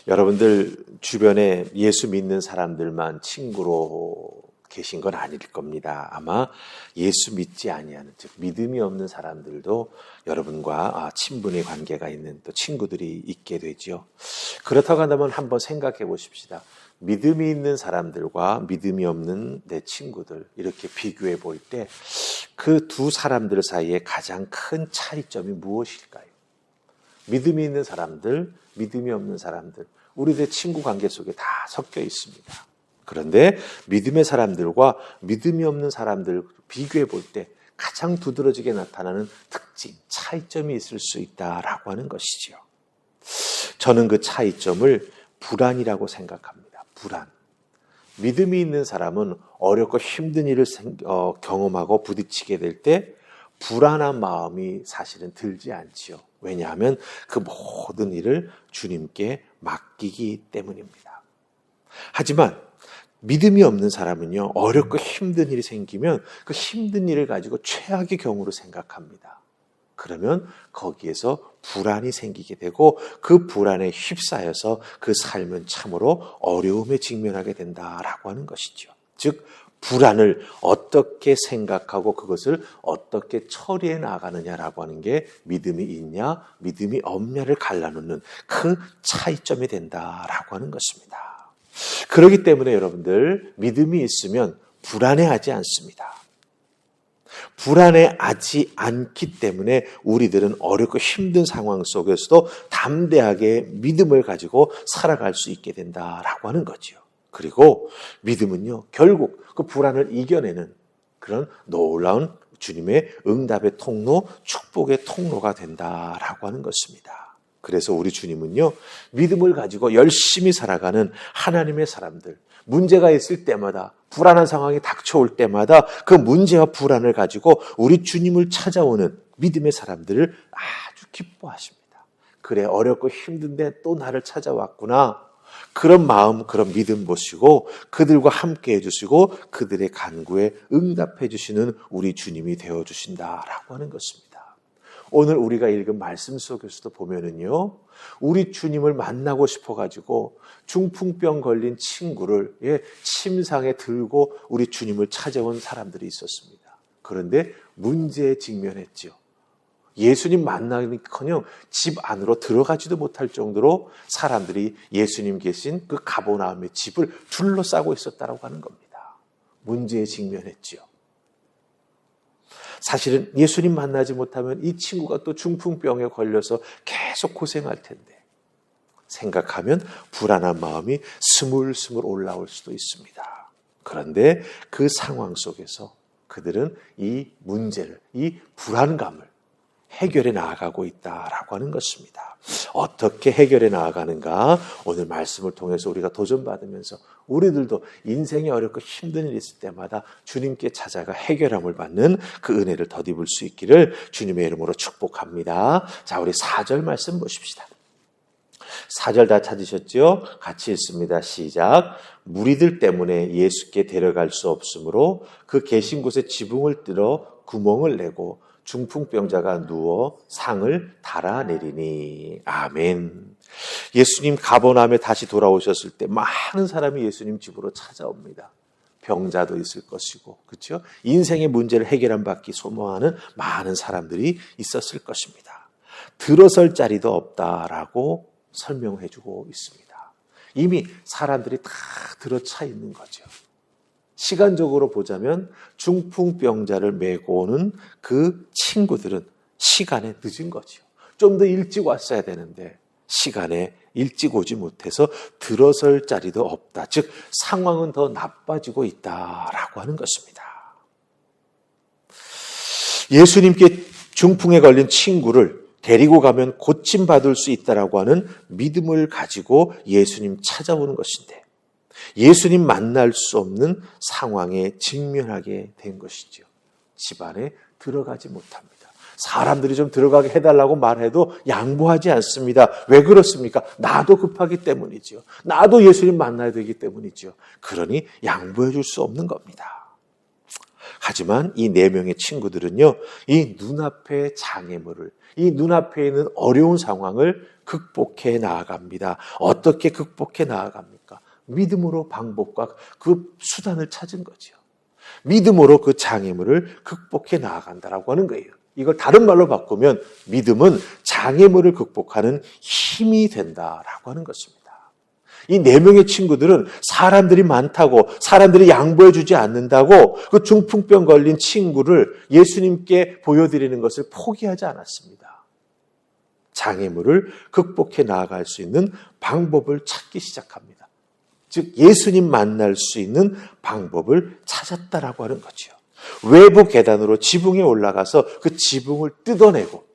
여러분들 주변에 예수 믿는 사람들만 친구로 계신 건 아닐 겁니다. 아마 예수 믿지 아니하는, 즉 믿음이 없는 사람들도 여러분과 친분의 관계가 있는 또 친구들이 있게 되죠. 그렇다고 한다면 한번 생각해 보십시다. 믿음이 있는 사람들과 믿음이 없는 내 친구들 이렇게 비교해 볼 때 그 두 사람들 사이에 가장 큰 차이점이 무엇일까요? 믿음이 있는 사람들, 믿음이 없는 사람들, 우리들의 친구 관계 속에 다 섞여 있습니다. 그런데 믿음의 사람들과 믿음이 없는 사람들 비교해 볼 때 가장 두드러지게 나타나는 특징, 차이점이 있을 수 있다라고 하는 것이지요. 저는 그 차이점을 불안이라고 생각합니다. 불안. 믿음이 있는 사람은 어렵고 힘든 일을 경험하고 부딪히게 될 때 불안한 마음이 사실은 들지 않지요. 왜냐하면 그 모든 일을 주님께 맡기기 때문입니다. 하지만 믿음이 없는 사람은요, 어렵고 힘든 일이 생기면 그 힘든 일을 가지고 최악의 경우로 생각합니다. 그러면 거기에서 불안이 생기게 되고 그 불안에 휩싸여서 그 삶은 참으로 어려움에 직면하게 된다라고 하는 것이죠. 즉 불안을 어떻게 생각하고 그것을 어떻게 처리해 나가느냐라고 하는 게 믿음이 있냐 믿음이 없냐를 갈라놓는 그 차이점이 된다라고 하는 것입니다. 그렇기 때문에 여러분들 믿음이 있으면 불안해하지 않습니다. 불안해하지 않기 때문에 우리들은 어렵고 힘든 상황 속에서도 담대하게 믿음을 가지고 살아갈 수 있게 된다라고 하는 거죠. 그리고 믿음은요, 결국 그 불안을 이겨내는 그런 놀라운 주님의 응답의 통로, 축복의 통로가 된다라고 하는 것입니다. 그래서 우리 주님은요, 믿음을 가지고 열심히 살아가는 하나님의 사람들, 문제가 있을 때마다, 불안한 상황이 닥쳐올 때마다 그 문제와 불안을 가지고 우리 주님을 찾아오는 믿음의 사람들을 아주 기뻐하십니다. 그래, 어렵고 힘든데 또 나를 찾아왔구나. 그런 마음, 그런 믿음 보시고 그들과 함께 해주시고 그들의 간구에 응답해 주시는 우리 주님이 되어주신다라고 하는 것입니다. 오늘 우리가 읽은 말씀 속에서도 보면은요, 우리 주님을 만나고 싶어가지고 중풍병 걸린 친구를 침상에 들고 우리 주님을 찾아온 사람들이 있었습니다. 그런데 문제에 직면했죠. 예수님 만나기커녕 집 안으로 들어가지도 못할 정도로 사람들이 예수님 계신 그 가버나움의 집을 둘러싸고 있었다고 하는 겁니다. 문제에 직면했죠. 사실은 예수님 만나지 못하면 이 친구가 또 중풍병에 걸려서 계속 고생할 텐데 생각하면 불안한 마음이 스물스물 올라올 수도 있습니다. 그런데 그 상황 속에서 그들은 이 문제를, 이 불안감을 해결해 나아가고 있다라고 하는 것입니다. 어떻게 해결해 나아가는가? 오늘 말씀을 통해서 우리가 도전받으면서 우리들도 인생이 어렵고 힘든 일이 있을 때마다 주님께 찾아가 해결함을 받는 그 은혜를 덧입을 수 있기를 주님의 이름으로 축복합니다. 자, 우리 4절 말씀 보십시다. 4절 다 찾으셨죠? 같이 읽습니다. 시작. 무리들 때문에 예수께 데려갈 수 없으므로 그 계신 곳에 지붕을 뚫어 구멍을 내고 중풍병자가 누워 상을 달아내리니. 아멘. 예수님 가버나움에 다시 돌아오셨을 때 많은 사람이 예수님 집으로 찾아옵니다. 병자도 있을 것이고, 그렇죠? 인생의 문제를 해결함 받기 소망하는 많은 사람들이 있었을 것입니다. 들어설 자리도 없다라고 설명해 주고 있습니다. 이미 사람들이 다 들어차 있는 거죠. 시간적으로 보자면 중풍병자를 메고 오는 그 친구들은 시간에 늦은 거죠. 좀 더 일찍 왔어야 되는데 시간에 일찍 오지 못해서 들어설 자리도 없다. 즉 상황은 더 나빠지고 있다라고 하는 것입니다. 예수님께 중풍에 걸린 친구를 데리고 가면 고침받을 수 있다라고 하는 믿음을 가지고 예수님 찾아오는 것인데 예수님 만날 수 없는 상황에 직면하게 된 것이죠. 집안에 들어가지 못합니다. 사람들이 좀 들어가게 해달라고 말해도 양보하지 않습니다. 왜 그렇습니까? 나도 급하기 때문이죠. 나도 예수님 만나야 되기 때문이죠. 그러니 양보해 줄 수 없는 겁니다. 하지만 이 4명의 친구들은요, 이 눈앞의 장애물을, 이 눈앞에 있는 어려운 상황을 극복해 나아갑니다. 어떻게 극복해 나아갑니까? 믿음으로 방법과 그 수단을 찾은 거죠. 믿음으로 그 장애물을 극복해 나아간다라고 하는 거예요. 이걸 다른 말로 바꾸면 믿음은 장애물을 극복하는 힘이 된다라고 하는 것입니다. 이 4명의 친구들은 사람들이 많다고, 사람들이 양보해 주지 않는다고 그 중풍병 걸린 친구를 예수님께 보여드리는 것을 포기하지 않았습니다. 장애물을 극복해 나아갈 수 있는 방법을 찾기 시작합니다. 즉 예수님 만날 수 있는 방법을 찾았다라고 하는 거죠. 외부 계단으로 지붕에 올라가서 그 지붕을 뜯어내고,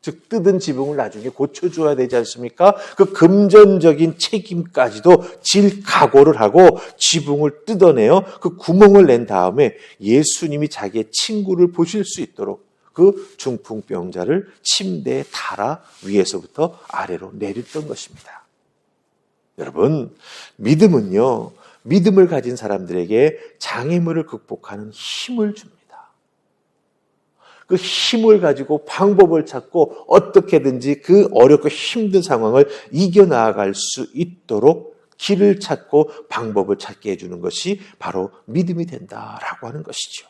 즉 뜯은 지붕을 나중에 고쳐줘야 되지 않습니까? 그 금전적인 책임까지도 질 각오를 하고 지붕을 뜯어내어 그 구멍을 낸 다음에 예수님이 자기의 친구를 보실 수 있도록 그 중풍병자를 침대에 달아 위에서부터 아래로 내렸던 것입니다. 여러분, 믿음은요, 믿음을 가진 사람들에게 장애물을 극복하는 힘을 줍니다. 그 힘을 가지고 방법을 찾고 어떻게든지 그 어렵고 힘든 상황을 이겨나갈 수 있도록 길을 찾고 방법을 찾게 해주는 것이 바로 믿음이 된다라고 하는 것이죠.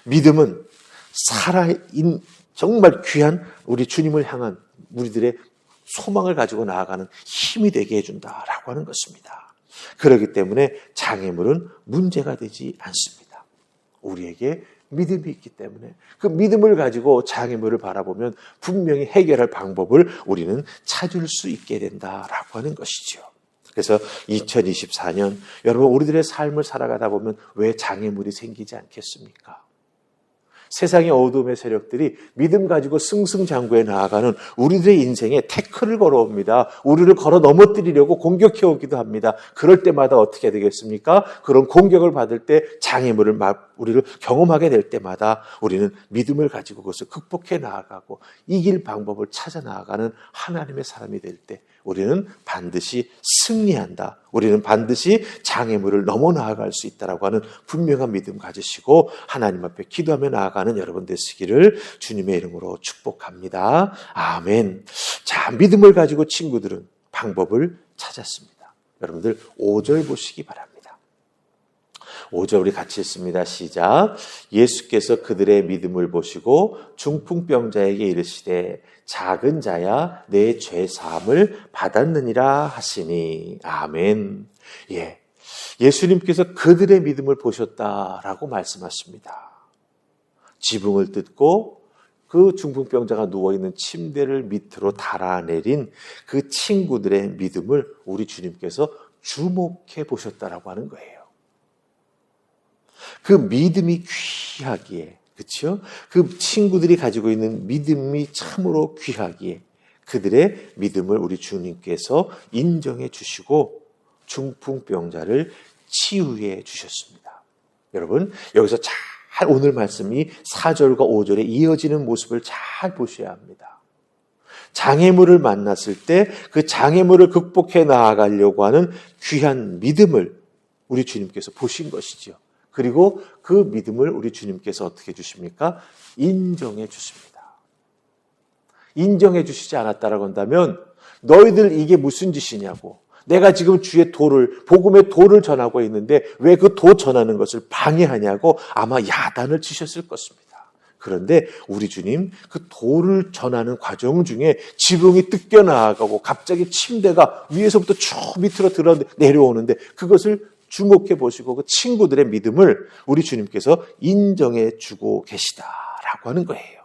믿음은 살아있는 정말 귀한 우리 주님을 향한 우리들의 소망을 가지고 나아가는 힘이 되게 해준다라고 하는 것입니다. 그렇기 때문에 장애물은 문제가 되지 않습니다. 우리에게 믿음이 있기 때문에 그 믿음을 가지고 장애물을 바라보면 분명히 해결할 방법을 우리는 찾을 수 있게 된다라고 하는 것이죠. 그래서 2024년 여러분 우리들의 삶을 살아가다 보면 왜 장애물이 생기지 않겠습니까? 세상의 어둠의 세력들이 믿음 가지고 승승장구해 나아가는 우리들의 인생에 태클을 걸어옵니다. 우리를 걸어 넘어뜨리려고 공격해 오기도 합니다. 그럴 때마다 어떻게 되겠습니까? 그런 공격을 받을 때 장애물을 우리를 경험하게 될 때마다 우리는 믿음을 가지고 그것을 극복해 나아가고 이길 방법을 찾아 나아가는 하나님의 사람이 될 때 우리는 반드시 승리한다. 우리는 반드시 장애물을 넘어 나아갈 수 있다라고 하는 분명한 믿음 가지시고 하나님 앞에 기도하며 나아가는 여러분 되시기를 주님의 이름으로 축복합니다. 아멘. 자, 믿음을 가지고 친구들은 방법을 찾았습니다. 여러분들 5절 보시기 바랍니다. 5절 우리 같이 읽습니다. 시작. 예수께서 그들의 믿음을 보시고 중풍병자에게 이르시되 작은 자야 내 죄 사함을 받았느니라 하시니. 아멘. 예. 예수님께서 그들의 믿음을 보셨다라고 말씀하십니다. 지붕을 뜯고 그 중풍병자가 누워있는 침대를 밑으로 달아내린 그 친구들의 믿음을 우리 주님께서 주목해 보셨다라고 하는 거예요. 그 믿음이 귀하기에, 그렇죠? 그 친구들이 가지고 있는 믿음이 참으로 귀하기에 그들의 믿음을 우리 주님께서 인정해 주시고 중풍병자를 치유해 주셨습니다. 여러분, 여기서 잘 오늘 말씀이 4절과 5절에 이어지는 모습을 잘 보셔야 합니다. 장애물을 만났을 때 그 장애물을 극복해 나아가려고 하는 귀한 믿음을 우리 주님께서 보신 것이죠. 그리고 그 믿음을 우리 주님께서 어떻게 주십니까? 인정해 주십니다. 인정해 주시지 않았다라고 한다면 너희들 이게 무슨 짓이냐고, 내가 지금 주의 도를, 복음의 도를 전하고 있는데 왜 그 도 전하는 것을 방해하냐고 아마 야단을 치셨을 것입니다. 그런데 우리 주님 그 도를 전하는 과정 중에 지붕이 뜯겨 나아가고 갑자기 침대가 위에서부터 쭉 밑으로 내려오는데 그것을 주목해 보시고 그 친구들의 믿음을 우리 주님께서 인정해 주고 계시다라고 하는 거예요.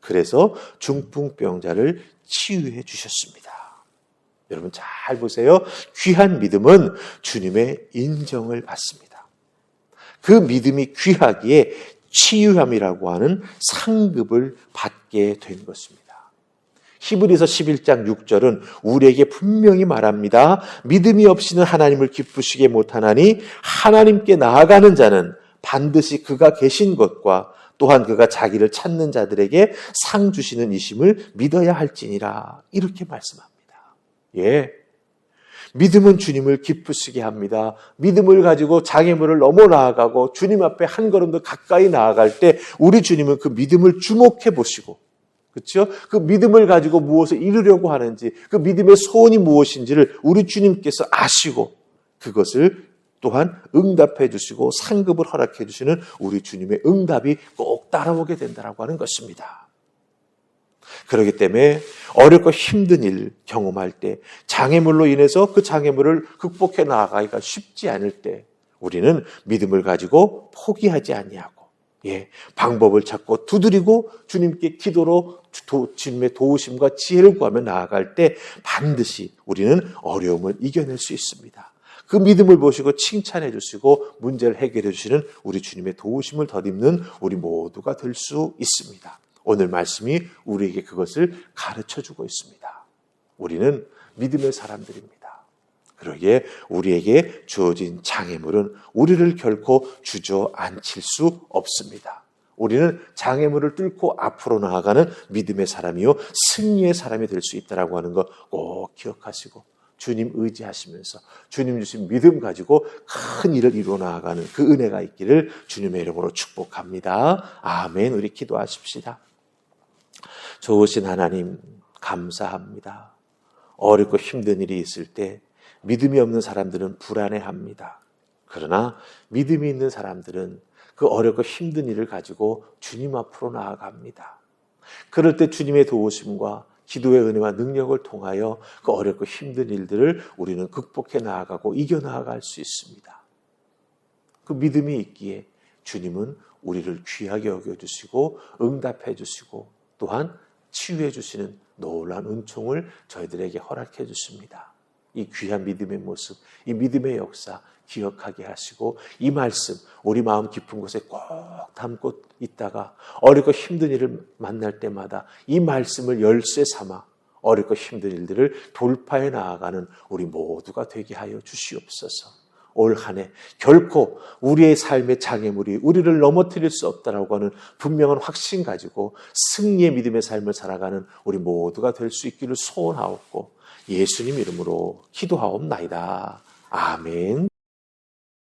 그래서 중풍병자를 치유해 주셨습니다. 여러분 잘 보세요. 귀한 믿음은 주님의 인정을 받습니다. 그 믿음이 귀하기에 치유함이라고 하는 상급을 받게 된 것입니다. 히브리서 11장 6절은 우리에게 분명히 말합니다. 믿음이 없이는 하나님을 기쁘시게 못하나니 하나님께 나아가는 자는 반드시 그가 계신 것과 또한 그가 자기를 찾는 자들에게 상 주시는 이심을 믿어야 할지니라. 이렇게 말씀합니다. 예, 믿음은 주님을 기쁘시게 합니다. 믿음을 가지고 장애물을 넘어 나아가고 주님 앞에 한 걸음 더 가까이 나아갈 때 우리 주님은 그 믿음을 주목해 보시고, 그렇죠? 그 믿음을 가지고 무엇을 이루려고 하는지, 그 믿음의 소원이 무엇인지를 우리 주님께서 아시고 그것을 또한 응답해 주시고 상급을 허락해 주시는 우리 주님의 응답이 꼭 따라오게 된다고 하는 것입니다. 그렇기 때문에 어렵고 힘든 일 경험할 때, 장애물로 인해서 그 장애물을 극복해 나아가기가 쉽지 않을 때 우리는 믿음을 가지고 포기하지 아니하고, 방법을 찾고 두드리고 주님께 기도로 주님의 도우심과 지혜를 구하며 나아갈 때 반드시 우리는 어려움을 이겨낼 수 있습니다. 그 믿음을 보시고 칭찬해 주시고 문제를 해결해 주시는 우리 주님의 도우심을 덧입는 우리 모두가 될 수 있습니다. 오늘 말씀이 우리에게 그것을 가르쳐주고 있습니다. 우리는 믿음의 사람들입니다. 그러기에 우리에게 주어진 장애물은 우리를 결코 주저앉힐 수 없습니다. 우리는 장애물을 뚫고 앞으로 나아가는 믿음의 사람이요 승리의 사람이 될 수 있다고 하는 거 꼭 기억하시고, 주님 의지하시면서 주님 주신 믿음 가지고 큰 일을 이루어 나아가는 그 은혜가 있기를 주님의 이름으로 축복합니다. 아멘. 우리 기도하십시다. 좋으신 하나님, 감사합니다. 어렵고 힘든 일이 있을 때 믿음이 없는 사람들은 불안해합니다. 그러나 믿음이 있는 사람들은 그 어렵고 힘든 일을 가지고 주님 앞으로 나아갑니다. 그럴 때 주님의 도우심과 기도의 은혜와 능력을 통하여 그 어렵고 힘든 일들을 우리는 극복해 나아가고 이겨나아갈 수 있습니다. 그 믿음이 있기에 주님은 우리를 귀하게 여겨주시고 응답해 주시고 또한 치유해 주시는 놀라운 은총을 저희들에게 허락해 주십니다. 이 귀한 믿음의 모습, 이 믿음의 역사 기억하게 하시고 이 말씀 우리 마음 깊은 곳에 꼭 담고 있다가 어렵고 힘든 일을 만날 때마다 이 말씀을 열쇠 삼아 어렵고 힘든 일들을 돌파해 나아가는 우리 모두가 되게 하여 주시옵소서. 올 한 해 결코 우리의 삶의 장애물이 우리를 넘어뜨릴 수 없다라고 하는 분명한 확신 가지고 승리의 믿음의 삶을 살아가는 우리 모두가 될 수 있기를 소원하옵고 예수님 이름으로 기도하옵나이다. 아멘.